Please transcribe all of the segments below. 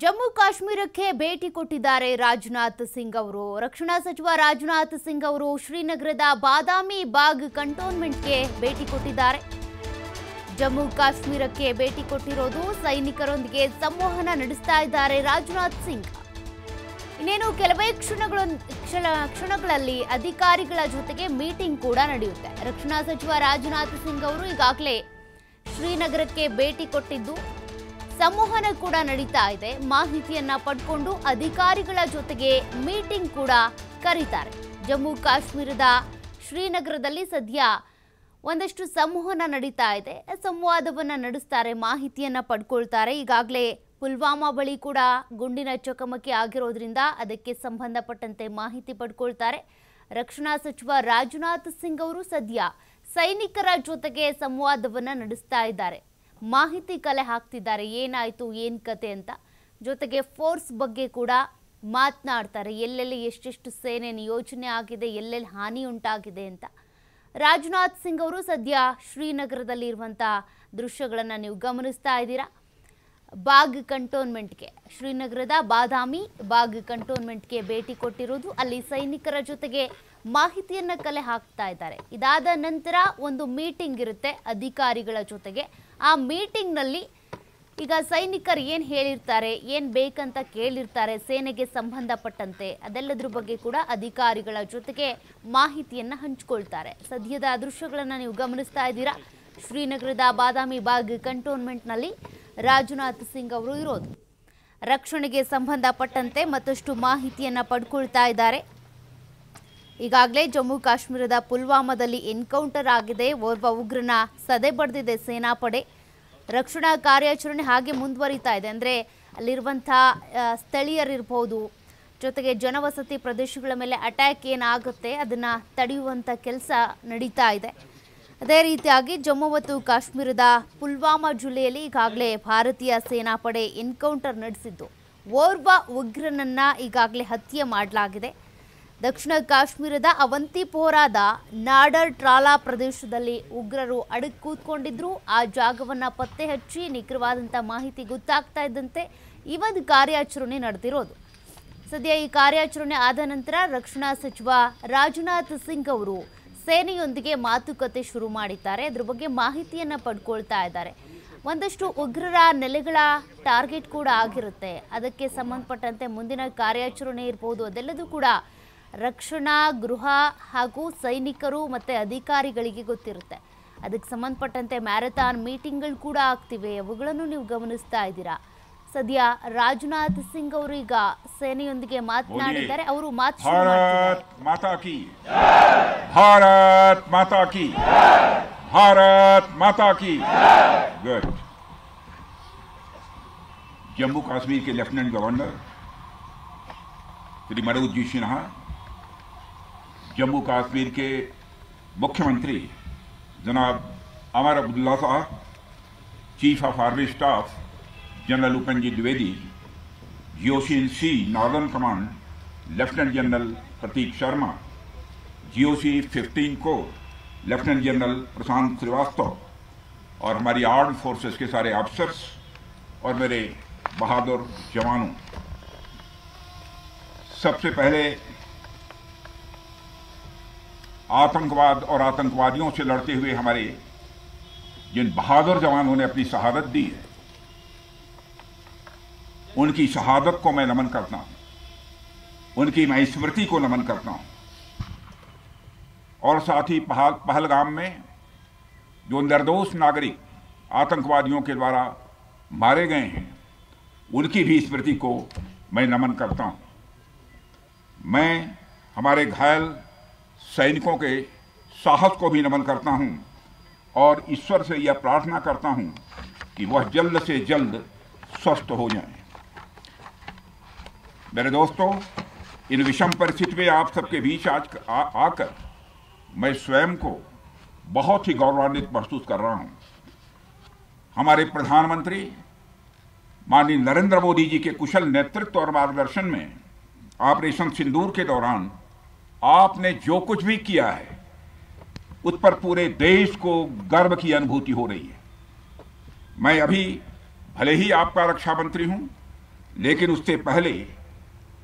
ಜಮ್ಮು ಕಾಶ್ಮೀರಕ್ಕೆ ಭೇಟಿ ಕೊಟ್ಟಿದ್ದಾರೆ ರಾಜನಾಥ್ ಸಿಂಗ್ ಅವರು। ರಕ್ಷಣಾ ಸಚಿವ ರಾಜನಾಥ್ ಸಿಂಗ್ ಅವರು ಶ್ರೀನಗರದ ಬಾದಾಮಿ ಬಾಗ್ ಕಂಟೋನ್ಮೆಂಟ್ಗೆ ಭೇಟಿ ಕೊಟ್ಟಿದ್ದಾರೆ। ಜಮ್ಮು ಕಾಶ್ಮೀರಕ್ಕೆ ಭೇಟಿ ಕೊಟ್ಟಿರೋದು ಸೈನಿಕರೊಂದಿಗೆ ಸಂವಹನ ನಡೆಸ್ತಾ ಇದ್ದಾರೆ ರಾಜನಾಥ್ ಸಿಂಗ್। ಇನ್ನೇನು ಕೆಲವೇ ಕ್ಷಣಗಳಲ್ಲಿ ಅಧಿಕಾರಿಗಳ ಜೊತೆಗೆ ಮೀಟಿಂಗ್ ಕೂಡ ನಡೆಯುತ್ತೆ। ರಕ್ಷಣಾ ಸಚಿವ ರಾಜನಾಥ್ ಸಿಂಗ್ ಅವರು ಈಗಾಗಲೇ ಶ್ರೀನಗರಕ್ಕೆ ಭೇಟಿ ಕೊಟ್ಟಿದ್ದು ಸಂವಹನ ಕೂಡ ನಡೀತಾ ಇದೆ। ಮಾಹಿತಿಯನ್ನ ಪಡ್ಕೊಂಡು ಅಧಿಕಾರಿಗಳ ಜೊತೆಗೆ ಮೀಟಿಂಗ್ ಕೂಡ ಕರೀತಾರೆ। ಜಮ್ಮು ಕಾಶ್ಮೀರದ ಶ್ರೀನಗರದಲ್ಲಿ ಸದ್ಯ ಒಂದಷ್ಟು ಸಂವಹನ ನಡೀತಾ ಇದೆ, ಸಂವಾದವನ್ನ ನಡೆಸ್ತಾರೆ, ಮಾಹಿತಿಯನ್ನ ಪಡ್ಕೊಳ್ತಾರೆ। ಈಗಾಗಲೇ ಪುಲ್ವಾಮಾ ಬಳಿ ಕೂಡ ಗುಂಡಿನ ಚಕಮಕಿ ಆಗಿರೋದ್ರಿಂದ ಅದಕ್ಕೆ ಸಂಬಂಧಪಟ್ಟಂತೆ ಮಾಹಿತಿ ಪಡ್ಕೊಳ್ತಾರೆ। ರಕ್ಷಣಾ ಸಚಿವ ರಾಜನಾಥ್ ಸಿಂಗ್ ಅವರು ಸದ್ಯ ಸೈನಿಕರ ಜೊತೆಗೆ ಸಂವಾದವನ್ನ ನಡೆಸ್ತಾ ಇದ್ದಾರೆ, ಮಾಹಿತಿ ಕಲೆ ಹಾಕ್ತಿದ್ದಾರೆ, ಏನಾಯಿತು ಏನು ಕತೆ ಅಂತ। ಜೊತೆಗೆ ಫೋರ್ಸ್ ಬಗ್ಗೆ ಕೂಡ ಮಾತನಾಡ್ತಾರೆ, ಎಲ್ಲೆಲ್ಲಿ ಎಷ್ಟೆಷ್ಟು ಸೇನೆ ನಿಯೋಜನೆ ಆಗಿದೆ, ಎಲ್ಲೆಲ್ಲಿ ಹಾನಿ ಉಂಟಾಗಿದೆ ಅಂತ। ರಾಜನಾಥ್ ಸಿಂಗ್ ಅವರು ಸದ್ಯ ಶ್ರೀನಗರದಲ್ಲಿ ಇರುವಂಥ ದೃಶ್ಯಗಳನ್ನು ನೀವು ಗಮನಿಸ್ತಾ ಇದ್ದೀರಾ। ಬಾಗ್ ಕಂಟೋನ್ಮೆಂಟ್ಗೆ, ಶ್ರೀನಗರದ ಬಾದಾಮಿ ಬಾಗ್ ಕಂಟೋನ್ಮೆಂಟ್ಗೆ ಭೇಟಿ ಕೊಟ್ಟಿರೋದು, ಅಲ್ಲಿ ಸೈನಿಕರ ಜೊತೆಗೆ ಮಾಹಿತಿಯನ್ನು ಕಲೆ ಹಾಕ್ತಾ ಇದ್ದಾರೆ। ಇದಾದ ನಂತರ ಒಂದು ಮೀಟಿಂಗ್ ಇರುತ್ತೆ ಅಧಿಕಾರಿಗಳ ಜೊತೆಗೆ। ಆ ಮೀಟಿಂಗ್ನಲ್ಲಿ ಈಗ ಸೈನಿಕರು ಏನು ಹೇಳಿರ್ತಾರೆ, ಏನು ಬೇಕಂತ ಕೇಳಿರ್ತಾರೆ ಸೇನೆಗೆ ಸಂಬಂಧಪಟ್ಟಂತೆ, ಅದೆಲ್ಲದ್ರ ಬಗ್ಗೆ ಕೂಡ ಅಧಿಕಾರಿಗಳ ಜೊತೆಗೆ ಮಾಹಿತಿಯನ್ನು ಹಂಚಿಕೊಳ್ತಾರೆ। ಸದ್ಯದ ದೃಶ್ಯಗಳನ್ನು ನೀವು ಗಮನಿಸ್ತಾ ಇದ್ದೀರಾ। ಶ್ರೀನಗರದ ಬಾದಾಮಿ ಬಾಗ್ ಕಂಟೋನ್ಮೆಂಟ್ನಲ್ಲಿ ರಾಜನಾಥ್ ಸಿಂಗ್ ಅವರು ಇರೋದು, ರಕ್ಷಣೆಗೆ ಸಂಬಂಧಪಟ್ಟಂತೆ ಮತ್ತಷ್ಟು ಮಾಹಿತಿಯನ್ನು ಪಡ್ಕೊಳ್ತಾ ಇದ್ದಾರೆ। ಈಗಾಗಲೇ ಜಮ್ಮು ಕಾಶ್ಮೀರದ ಪುಲ್ವಾಮಾದಲ್ಲಿ ಎನ್ಕೌಂಟರ್ ಆಗಿದೆ, ಓರ್ವ ಉಗ್ರನ ಸದೆ ಬಡಿದಿದೆ ಸೇನಾಪಡೆ। ರಕ್ಷಣಾ ಕಾರ್ಯಾಚರಣೆ ಹಾಗೆ ಮುಂದುವರಿತಾ ಇದೆ, ಅಂದರೆ ಅಲ್ಲಿರುವಂಥ ಸ್ಥಳೀಯರಿರ್ಬೋದು, ಜೊತೆಗೆ ಜನವಸತಿ ಪ್ರದೇಶಗಳ ಮೇಲೆ ಅಟ್ಯಾಕ್ ಏನಾಗುತ್ತೆ ಅದನ್ನು ತಡೆಯುವಂಥ ಕೆಲಸ ನಡೀತಾ ಇದೆ। ಅದೇ ರೀತಿಯಾಗಿ ಜಮ್ಮು ಮತ್ತು ಕಾಶ್ಮೀರದ ಪುಲ್ವಾಮಾ ಜಿಲ್ಲೆಯಲ್ಲಿ ಈಗಾಗಲೇ ಭಾರತೀಯ ಸೇನಾಪಡೆ ಎನ್ಕೌಂಟರ್ ನಡೆಸಿದ್ದು, ಓರ್ವ ಉಗ್ರನನ್ನು ಈಗಾಗಲೇ ಹತ್ಯೆ ಮಾಡಲಾಗಿದೆ। ದಕ್ಷಿಣ ಕಾಶ್ಮೀರದ ಅವಂತಿಪೋರಾದ ನಾಡರ್ ಟ್ರಾಲಾ ಪ್ರದೇಶದಲ್ಲಿ ಉಗ್ರರು ಅಡಗಿ ಕೂತ್ಕೊಂಡಿದ್ರು। ಆ ಜಾಗವನ್ನು ಪತ್ತೆ ಹಚ್ಚಿ ನಿಖರವಾದಂಥ ಮಾಹಿತಿ ಗೊತ್ತಾಗ್ತಾ ಇದ್ದಂತೆ ಈ ಒಂದು ಕಾರ್ಯಾಚರಣೆ ನಡೆದಿರೋದು। ಸದ್ಯ ಈ ಕಾರ್ಯಾಚರಣೆ ಆದ ನಂತರ ರಕ್ಷಣಾ ಸಚಿವ ರಾಜನಾಥ್ ಸಿಂಗ್ ಅವರು ಸೇನೆಯೊಂದಿಗೆ ಮಾತುಕತೆ ಶುರು ಮಾಡಿದ್ದಾರೆ, ಅದ್ರ ಬಗ್ಗೆ ಮಾಹಿತಿಯನ್ನು ಪಡ್ಕೊಳ್ತಾ ಇದ್ದಾರೆ। ಒಂದಷ್ಟು ಉಗ್ರರ ನೆಲೆಗಳ ಟಾರ್ಗೆಟ್ ಕೂಡ ಆಗಿರುತ್ತೆ, ಅದಕ್ಕೆ ಸಂಬಂಧಪಟ್ಟಂತೆ ಮುಂದಿನ ಕಾರ್ಯಾಚರಣೆ ಇರ್ಬೋದು, ಅದೆಲ್ಲದೂ ಕೂಡ ರಕ್ಷಣಾ ಗೃಹ ಹಾಗೂ ಸೈನಿಕರು ಮತ್ತು ಅಧಿಕಾರಿಗಳಿಗೆ ಗೊತ್ತಿರುತ್ತೆ। ಅದಕ್ಕೆ ಸಂಬಂಧಪಟ್ಟಂತೆ ಮ್ಯಾರಥಾನ್ ಮೀಟಿಂಗ್ಗಳು ಕೂಡ ಆಗ್ತಿವೆ, ಅವುಗಳನ್ನು ನೀವು ಗಮನಿಸ್ತಾ ಇದ್ದೀರಾ। ಸದ್ಯ ರಾಜನಾಥ್ ಸಿಂಗ್ ಅವರು ಈಗ ಸೇನೆಯೊಂದಿಗೆ ಮಾತನಾಡಿದ್ದಾರೆ, ಅವರು ಭಾರತ್ ಮಾತಾ ಕಿ गुड। जम्मू कश्मीर के लेफ्टिनेंट गवर्नर श्री मनोज जी सिन्हा, जम्मू कश्मीर के मुख्यमंत्री जनाब अमर अब्दुल्ला साहब, chief of army staff general Upendra ji Dwivedi, GOC northern command lieutenant general Pratik Sharma, GOC 15 को लेफ्टिनेंट जनरल प्रशांत श्रीवास्तव और हमारी आर्म्ड फोर्सेस के सारे ऑफिसर्स और मेरे बहादुर जवानों, सबसे पहले आतंकवाद और आतंकवादियों से लड़ते हुए हमारे जिन बहादुर जवानों ने अपनी शहादत दी है, उनकी शहादत को मैं नमन करता हूं, उनकी मैं स्मृति को नमन करता हूं। और साथ ही पहलगाम में जो निर्दोष नागरिक आतंकवादियों के द्वारा मारे गए हैं, उनकी भी स्मृति को मैं नमन करता हूं। मैं हमारे घायल सैनिकों के साहस को भी नमन करता हूं और ईश्वर से यह प्रार्थना करता हूं कि वह जल्द से जल्द स्वस्थ हो जाएं। मेरे दोस्तों, इन विषम परिस्थिति में आप सबके बीच आज आकर मैं स्वयं को बहुत ही गौरवान्वित महसूस कर रहा हूं। हमारे प्रधानमंत्री माननीय नरेंद्र मोदी जी के कुशल नेतृत्व और मार्गदर्शन में ऑपरेशन सिंदूर के दौरान आपने जो कुछ भी किया है, उस पर पूरे देश को गर्व की अनुभूति हो रही है। मैं अभी भले ही आपका रक्षा मंत्री हूं, लेकिन उससे पहले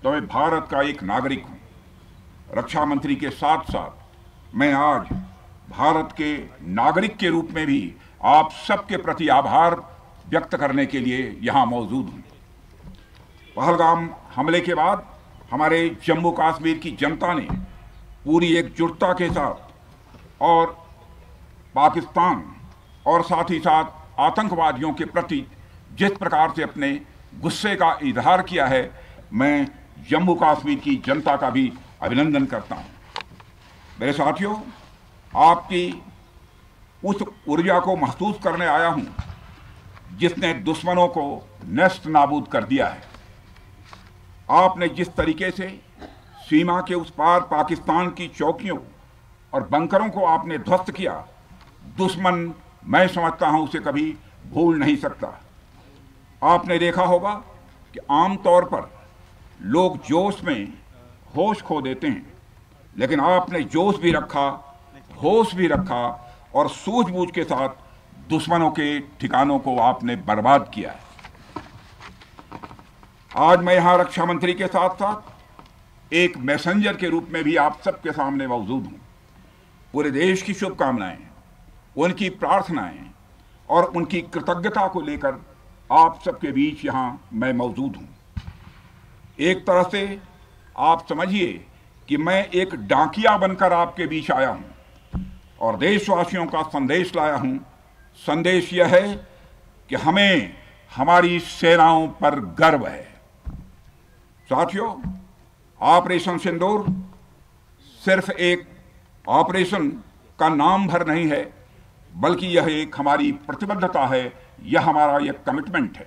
तो मैं भारत का एक नागरिक हूं। रक्षा मंत्री के साथ साथ मैं आज भारत के नागरिक के रूप में भी आप सबके प्रति आभार व्यक्त करने के लिए यहां मौजूद हूं। पहलगाम हमले के बाद हमारे जम्मू कश्मीर की जनता ने पूरी एकजुटता के साथ और पाकिस्तान और साथ ही साथ आतंकवादियों के प्रति जिस प्रकार से अपने गुस्से का इजहार किया है, मैं जम्मू कश्मीर की जनता का भी अभिनंदन करता हूं। मेरे साथियों, आपकी उस ऊर्जा को महसूस करने आया हूं जिसने दुश्मनों को नष्ट नाबूद कर दिया है। आपने जिस तरीके से सीमा के उस पार पाकिस्तान की चौकियों और बंकरों को आपने ध्वस्त किया, दुश्मन मैं समझता हूं उसे कभी भूल नहीं सकता। आपने देखा होगा कि आमतौर पर लोग जोश में होश खो देते हैं, लेकिन आपने जोश भी रखा, होश भी रखा और सूझबूझ के साथ दुश्मनों के ठिकानों को आपने बर्बाद किया है। आज मैं यहां रक्षा मंत्री के साथ साथ एक मैसेंजर के रूप में भी आप सबके सामने मौजूद हूं। पूरे देश की शुभकामनाएं, उनकी प्रार्थनाएं और उनकी कृतज्ञता को लेकर आप सबके बीच यहां मैं मौजूद हूं। एक तरह से आप समझिए कि मैं एक डाकिया बनकर आपके बीच आया हूं और देशवासियों का संदेश लाया हूं। संदेश यह है कि हमें हमारी सेनाओं पर गर्व है। साथियों, ऑपरेशन सिंदूर सिर्फ एक ऑपरेशन का नाम भर नहीं है, बल्कि यह एक हमारी प्रतिबद्धता है, यह हमारा यह कमिटमेंट है।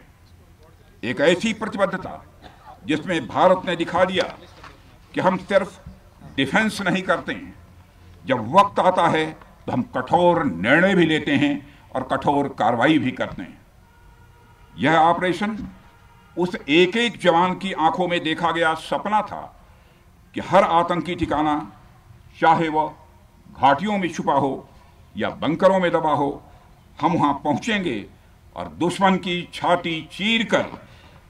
एक ऐसी प्रतिबद्धता जिसमें भारत ने दिखा दिया कि हम सिर्फ डिफेंस नहीं करते हैं, जब वक्त आता है तो हम कठोर निर्णय भी लेते हैं और कठोर कार्रवाई भी करते हैं। यह ऑपरेशन उस एक एक जवान की आंखों में देखा गया सपना था कि हर आतंकी ठिकाना, चाहे वह घाटियों में छुपा हो या बंकरों में दबा हो, हम वहां पहुंचेंगे और दुश्मन की छाती चीर कर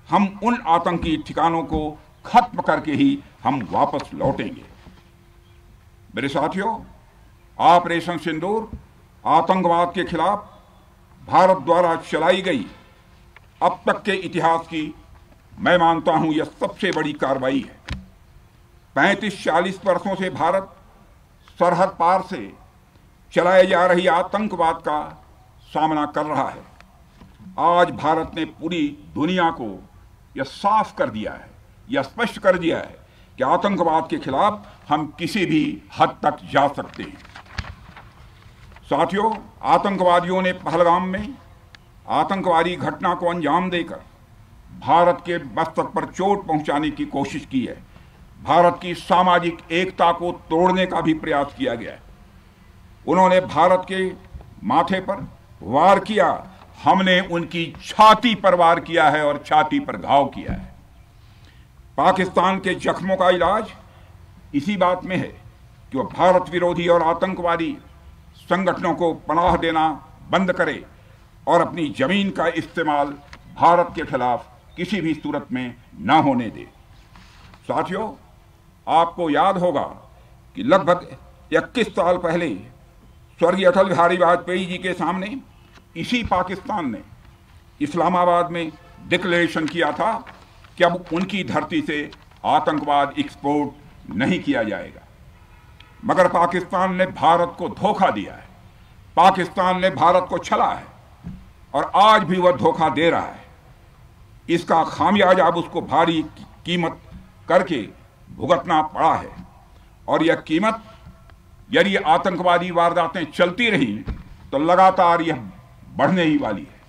हम उन आतंकी ठिकानों को खत्म करके ही हम वापस लौटेंगे। मेरे साथियों, ऑपरेशन सिंदूर आतंकवाद के खिलाफ भारत द्वारा चलाई गई अब तक के इतिहास की मैं मानता हूं यह सबसे बड़ी कार्रवाई है। 35-40 वर्षों से भारत सरहद पार से चलाए जा रही आतंकवाद का सामना कर रहा है। आज भारत ने पूरी दुनिया को यह साफ कर दिया है, यह स्पष्ट कर दिया है कि आतंकवाद के खिलाफ हम किसी भी हद तक जा सकते हैं। साथियों, आतंकवादियों ने पहलगाम में आतंकवादी घटना को अंजाम देकर भारत के मस्तक पर चोट पहुंचाने की कोशिश की है। भारत की सामाजिक एकता को तोड़ने का भी प्रयास किया गया है। उन्होंने भारत के माथे पर वार किया, हमने उनकी छाती पर वार किया है और छाती पर घाव किया है। पाकिस्तान के जख्मों का इलाज इसी बात में है कि वह भारत विरोधी और आतंकवादी संगठनों को पनाह देना बंद करे और अपनी जमीन का इस्तेमाल भारत के खिलाफ किसी भी सूरत में ना होने दे। साथियों, आपको याद होगा कि लगभग 21 साल पहले स्वर्गीय अटल बिहारी वाजपेयी जी के सामने इसी पाकिस्तान ने इस्लामाबाद में डिक्लेरेशन किया था कि अब उनकी धरती से आतंकवाद एक्सपोर्ट नहीं किया जाएगा। मगर पाकिस्तान ने भारत को धोखा दिया है, पाकिस्तान ने भारत को छला है और आज भी वह धोखा दे रहा है। इसका खामियाजा अब उसको भारी कीमत करके भुगतना पड़ा है और यह कीमत, यदि आतंकवादी वारदातें चलती रही तो लगातार यह बढ़ने ही वाली है।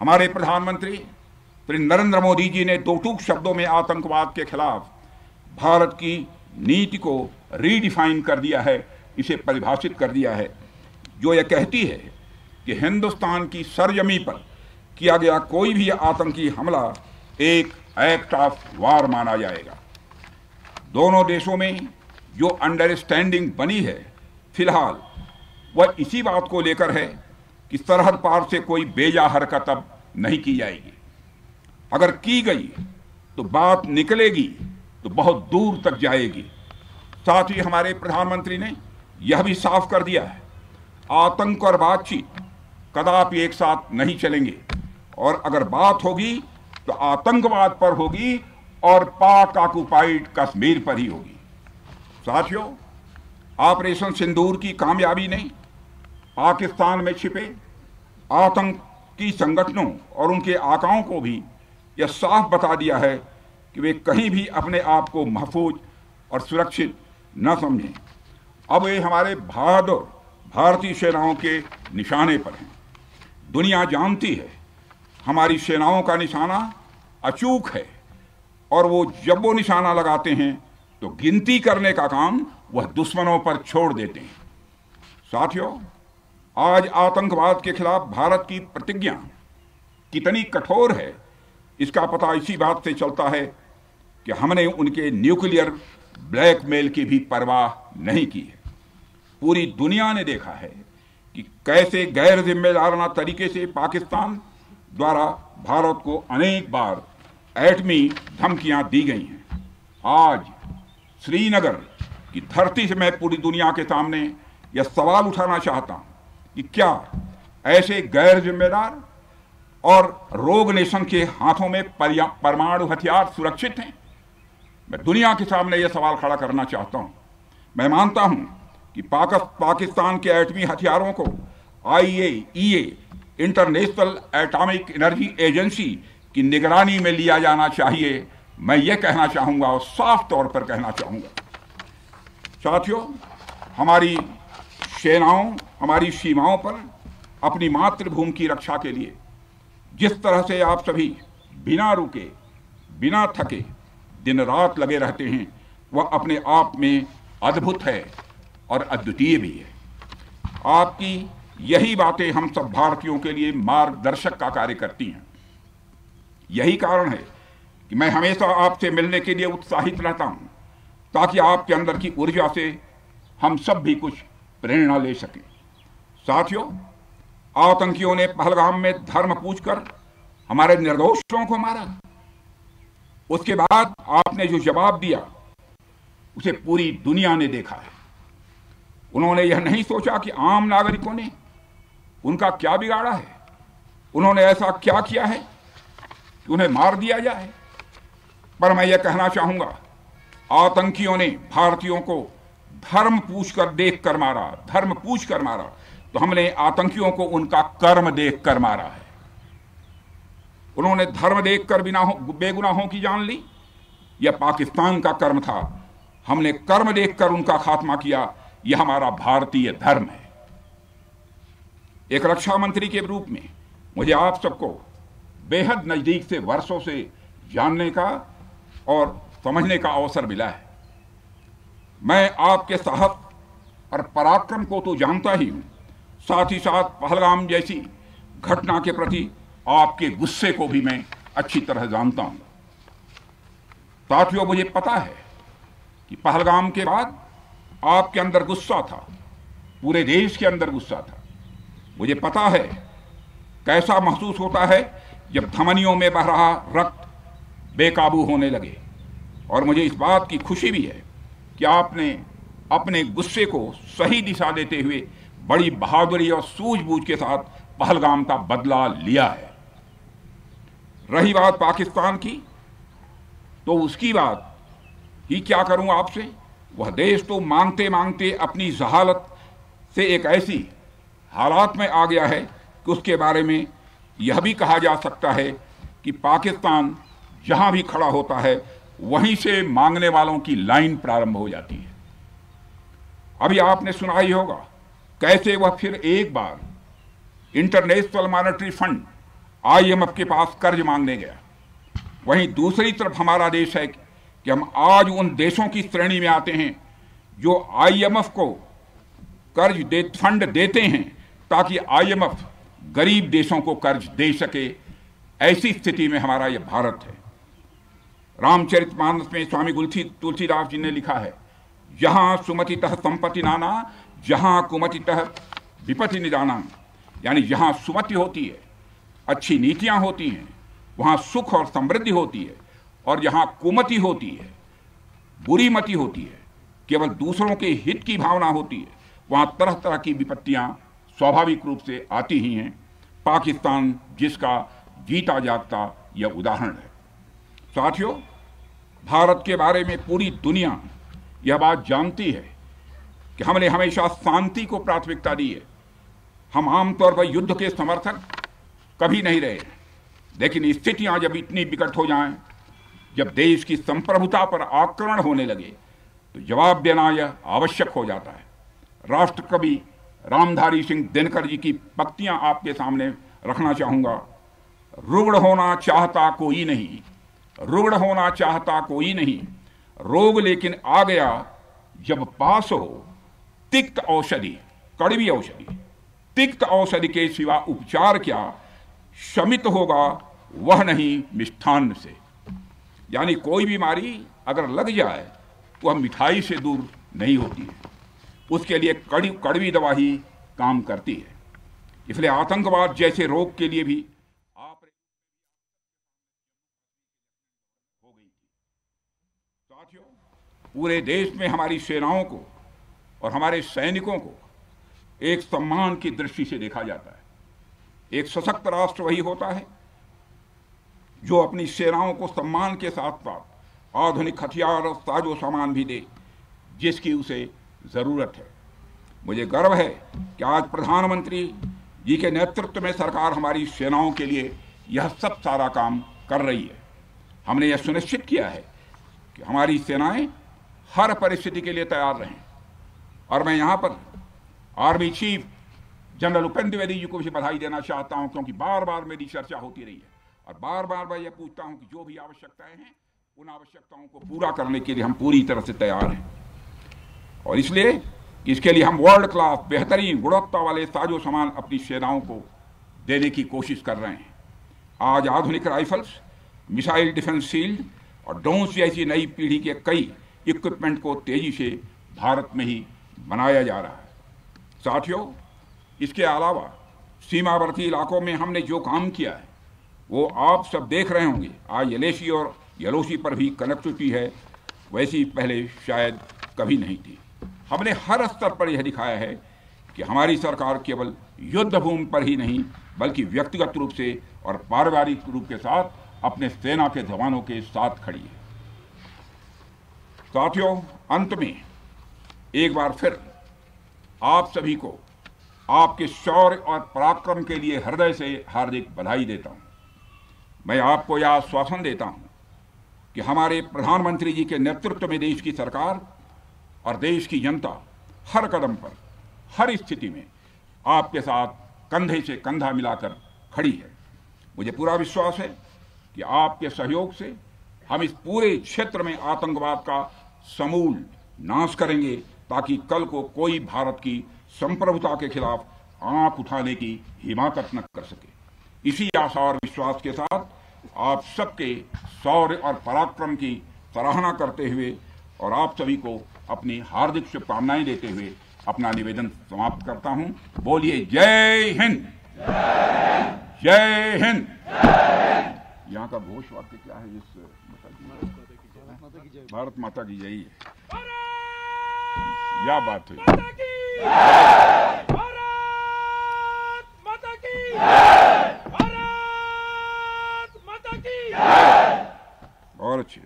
हमारे प्रधानमंत्री श्री नरेंद्र मोदी जी ने दो टूक शब्दों में आतंकवाद के खिलाफ भारत की नीति को रीडिफाइन कर दिया है, इसे परिभाषित कर दिया है, जो यह कहती है कि हिंदुस्तान की सरजमी पर किया गया कोई भी आतंकी हमला एक एक्ट ऑफ वार माना जाएगा। दोनों देशों में जो अंडरस्टैंडिंग बनी है फिलहाल वह इसी बात को लेकर है कि सरहद पार से कोई बेजा हरकत अब नहीं की जाएगी। अगर की गई तो बात निकलेगी तो बहुत दूर तक जाएगी। साथ ही हमारे प्रधानमंत्री ने यह भी साफ कर दिया है, आतंक और बातचीत कदापि एक साथ नहीं चलेंगे, और अगर बात होगी तो आतंकवाद पर होगी और पाक ऑक्युपाइड कश्मीर पर ही होगी। साथियों, ऑपरेशन सिंदूर की कामयाबी ने पाकिस्तान में छिपे आतंकी संगठनों और उनके आकाओं को भी यह साफ बता दिया है कि वे कहीं भी अपने आप को महफूज और सुरक्षित न समझें। अब वे हमारे बहादुर भारतीय सेनाओं के निशाने पर हैं। दुनिया जानती है हमारी सेनाओं का निशाना अचूक है, और वो जब वो निशाना लगाते हैं तो गिनती करने का काम वह दुश्मनों पर छोड़ देते हैं। साथियों, आज आतंकवाद के खिलाफ भारत की प्रतिज्ञा कितनी कठोर है इसका पता इसी बात से चलता है कि हमने उनके न्यूक्लियर ब्लैकमेल की भी परवाह नहीं की है। पूरी दुनिया ने देखा है कि कैसे गैर जिम्मेदाराना तरीके से पाकिस्तान द्वारा भारत को अनेक बार एटमी धमकियां दी गई हैं। आज श्रीनगर की धरती से मैं पूरी दुनिया के सामने यह सवाल उठाना चाहता हूं कि क्या ऐसे गैर जिम्मेदार और रोग नेशन के हाथों में परमाणु हथियार सुरक्षित हैं? मैं दुनिया के सामने यह सवाल खड़ा करना चाहता हूं। मैं मानता हूं कि पाकिस्तान के एटमी हथियारों को IAEA international atomic energy agency की निगरानी में लिया जाना चाहिए। मैं ये कहना चाहूँगा और साफ तौर पर कहना चाहूँगा। साथियों, हमारी सेनाओं हमारी सीमाओं पर अपनी मातृभूमि की रक्षा के लिए जिस तरह से आप सभी बिना रुके बिना थके दिन रात लगे रहते हैं, वह अपने आप में अद्भुत है और अद्वितीय भी है। आपकी यही बातें हम सब भारतीयों के लिए मार्गदर्शक का कार्य करती हैं। यही कारण है कि मैं हमेशा आपसे मिलने के लिए उत्साहित रहता हूं, ताकि आपके अंदर की ऊर्जा से हम सब भी कुछ प्रेरणा ले सकें। साथियों, आतंकियों ने पहलगाम में धर्म पूछकर हमारे निर्दोषों को मारा। उसके बाद आपने जो जवाब दिया उसे पूरी दुनिया ने देखा है। उन्होंने यह नहीं सोचा कि आम नागरिकों ने उनका क्या बिगाड़ा है, उन्होंने ऐसा क्या किया है कि उन्हें मार दिया जाए। पर मैं यह कहना चाहूंगा, आतंकियों ने भारतीयों को धर्म पूछकर देखकर मारा, धर्म पूछकर मारा, तो हमने आतंकियों को उनका कर्म देखकर मारा है। उन्होंने धर्म देखकर बेगुनाहों की जान ली, यह पाकिस्तान का कर्म था। हमने कर्म देखकर उनका खात्मा किया, यह हमारा भारतीय धर्म है। एक रक्षा मंत्री के रूप में मुझे आप सबको बेहद नजदीक से वर्षों से जानने का और समझने का अवसर मिला है। मैं आपके साहस और पराक्रम को तो जानता ही हूं, साथ ही साथ पहलगाम जैसी घटना के प्रति आपके गुस्से को भी मैं अच्छी तरह जानता हूं। साथियों, मुझे पता है कि पहलगाम के बाद आपके अंदर गुस्सा था, पूरे देश के अंदर गुस्सा था। मुझे पता है कैसा महसूस होता है जब धमनियों में बह रहा रक्त बेकाबू होने लगे, और मुझे इस बात की खुशी भी है कि आपने अपने गुस्से को सही दिशा देते हुए बड़ी बहादुरी और सूझबूझ के साथ पहलगाम का बदला लिया है। रही बात पाकिस्तान की, तो उसकी बात ही क्या करूं आपसे। वह देश तो मांगते मांगते अपनी जहालत से एक ऐसी हालात में आ गया है कि उसके बारे में यह भी कहा जा सकता है कि पाकिस्तान जहां भी खड़ा होता है वहीं से मांगने वालों की लाइन प्रारंभ हो जाती है। अभी आपने सुना ही होगा कैसे वह फिर एक बार इंटरनेशनल मॉनेटरी फंड IMF के पास कर्ज मांगने गया। वहीं दूसरी तरफ हमारा देश है कि हम आज उन देशों की श्रेणी में आते हैं जो IMF को फंड देते हैं ताकि IMF गरीब देशों को कर्ज दे सके। ऐसी स्थिति में हमारा यह भारत है। रामचरितमानस में स्वामी तुलसीदास जी ने लिखा है, जहां सुमतितः संपत्ति नाना, जहां कुमतितः विपत्ति निदाना। यानी जहां सुमति होती है, अच्छी नीतियां होती हैं, वहाँ सुख और समृद्धि होती है, और जहाँ कुमति होती है, बुरी मति होती है, केवल दूसरों के हित की भावना होती है, वहाँ तरह तरह की विपत्तियाँ स्वाभाविक रूप से आती ही हैं। पाकिस्तान जिसका जीता जागता यह उदाहरण है। साथियों, भारत के बारे में पूरी दुनिया यह बात जानती है कि हमने हमेशा शांति को प्राथमिकता दी है। हम आमतौर पर युद्ध के समर्थक कभी नहीं रहे, लेकिन स्थितियां जब इतनी विकट हो जाएं, जब देश की संप्रभुता पर आक्रमण होने लगे, तो जवाब देना यह आवश्यक हो जाता है। राष्ट्रकवि रामधारी सिंह दिनकर जी की पंक्तियां आपके सामने रखना चाहूंगा। रुग्ण होना चाहता कोई नहीं, रुग्ण होना चाहता कोई नहीं, रोग लेकिन आ गया जब पास हो तिक्त औषधि, कड़वी औषधि। तिक्त औषधि के सिवा उपचार क्या, शमित होगा वह नहीं मिष्ठान्न से। यानी कोई बीमारी अगर लग जाए वह मिठाई से दूर नहीं होती है, उसके लिए कड़वी दवा ही काम करती है। इसलिए आतंकवाद जैसे रोग के लिए भी आप हो गई थी। साथियों, पूरे देश में हमारी सेनाओं को और हमारे सैनिकों को एक सम्मान की दृष्टि से देखा जाता है। एक सशक्त राष्ट्र वही होता है जो अपनी सेनाओं को सम्मान के साथ साथ आधुनिक हथियार और साजो सामान भी दे जिसकी उसे जरूरत है। मुझे गर्व है कि आज प्रधानमंत्री जी के नेतृत्व में सरकार हमारी सेनाओं के लिए यह सब सारा काम कर रही है। हमने यह सुनिश्चित किया है कि हमारी सेनाएं हर परिस्थिति के लिए तैयार रहें। और मैं यहाँ पर army chief general Upendra Dwivedi ji को भी बधाई देना चाहता हूँ, क्योंकि बार बार मेरी चर्चा होती रही है और बार बार मैं ये पूछता हूँ कि जो भी आवश्यकताएं हैं उन आवश्यकताओं को पूरा करने के लिए हम पूरी तरह से तैयार हैं। और इसलिए इसके लिए हम वर्ल्ड क्लास बेहतरीन गुणवत्ता वाले साजो सामान अपनी सेनाओं को देने की कोशिश कर रहे हैं। आज आधुनिक राइफल्स, मिसाइल डिफेंस शील्ड और ड्रोन्स जैसी नई पीढ़ी के कई इक्विपमेंट को तेजी से भारत में ही बनाया जा रहा है। साथियों, इसके अलावा सीमावर्ती इलाकों में हमने जो काम किया है वो आप सब देख रहे होंगे। आज एलएसी और एलओसी पर भी कनेक्टिविटी है, वैसी पहले शायद कभी नहीं थी। हमने हर स्तर पर यह दिखाया है कि हमारी सरकार केवल युद्ध भूमि पर ही नहीं बल्कि व्यक्तिगत रूप से और पारिवारिक रूप के साथ अपने सेना के जवानों के साथ खड़ी है। साथियों, अंत में एक बार फिर आप सभी को आपके शौर्य और पराक्रम के लिए हृदय से हार्दिक बधाई देता हूं। मैं आपको यह आश्वासन देता हूं कि हमारे प्रधानमंत्री जी के नेतृत्व में देश की सरकार और देश की जनता हर कदम पर, हर स्थिति में आपके साथ कंधे से कंधा मिलाकर खड़ी है। मुझे पूरा विश्वास है कि आपके सहयोग से हम इस पूरे क्षेत्र में आतंकवाद का समूल नाश करेंगे, ताकि कल को कोई भारत की संप्रभुता के खिलाफ आंख उठाने की हिमाकत न कर सके। इसी आशा और विश्वास के साथ आप सबके शौर्य और पराक्रम की सराहना करते हुए और आप सभी को अपनी हार्दिक शुभकामनाएं देते हुए अपना निवेदन समाप्त करता हूं। बोलिए जय हिंद, जय हिंद। यहाँ का घोष वाक्य क्या है? भारत माता की जय है। क्या बात है। और अच्छे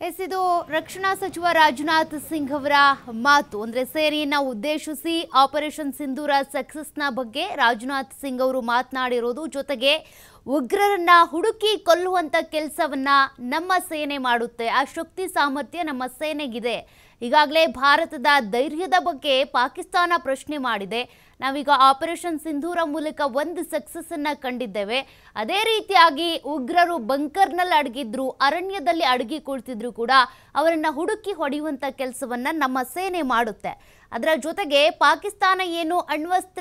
ಎಸಿದು ರಕ್ಷಣಾ ಸಚಿವ ರಾಜನಾಥ್ ಸಿಂಗ್ ಅವರ ಮಾತು. ಅಂದ್ರೆ ಸೇನೆಯನ್ನ ಉದ್ದೇಶಿಸಿ ಆಪರೇಷನ್ ಸಿಂಧೂರ ಸಕ್ಸಸ್ನ ಬಗ್ಗೆ ರಾಜನಾಥ್ ಸಿಂಗ್ ಅವರು ಮಾತನಾಡಿರೋದು. ಜೊತೆಗೆ ಉಗ್ರರನ್ನ ಹುಡುಕಿ ಕೊಲ್ಲುವಂತ ಕೆಲಸವನ್ನ ನಮ್ಮ ಸೇನೆ ಮಾಡುತ್ತೆ, ಆ ಶಕ್ತಿ ಸಾಮರ್ಥ್ಯ ನಮ್ಮ ಸೇನೆಗಿದೆ. ಈಗಾಗಲೇ ಭಾರತದ ಧೈರ್ಯದ ಬಗ್ಗೆ ಪಾಕಿಸ್ತಾನ ಪ್ರಶ್ನೆ ಮಾಡಿದೆ. ನಾವೀಗ ಆಪರೇಷನ್ ಸಿಂಧೂರ ಮೂಲಕ ಒಂದು ಸಕ್ಸಸ್ ಅನ್ನ ಕಂಡಿದ್ದೇವೆ. ಅದೇ ರೀತಿಯಾಗಿ ಉಗ್ರರು ಬಂಕರ್ನಲ್ಲಿ ಅಡಗಿದ್ರು, ಅರಣ್ಯದಲ್ಲಿ ಅಡಗಿ ಕುಳಿತಿದ್ರು ಕೂಡ ಅವರನ್ನ ಹುಡುಕಿ ಹೊಡೆಯುವಂತ ಕೆಲಸವನ್ನ ನಮ್ಮ ಸೇನೆ ಮಾಡುತ್ತೆ. ಅದರ ಜೊತೆಗೆ ಪಾಕಿಸ್ತಾನ ಏನು ಅಣ್ವಸ್ತ್ರ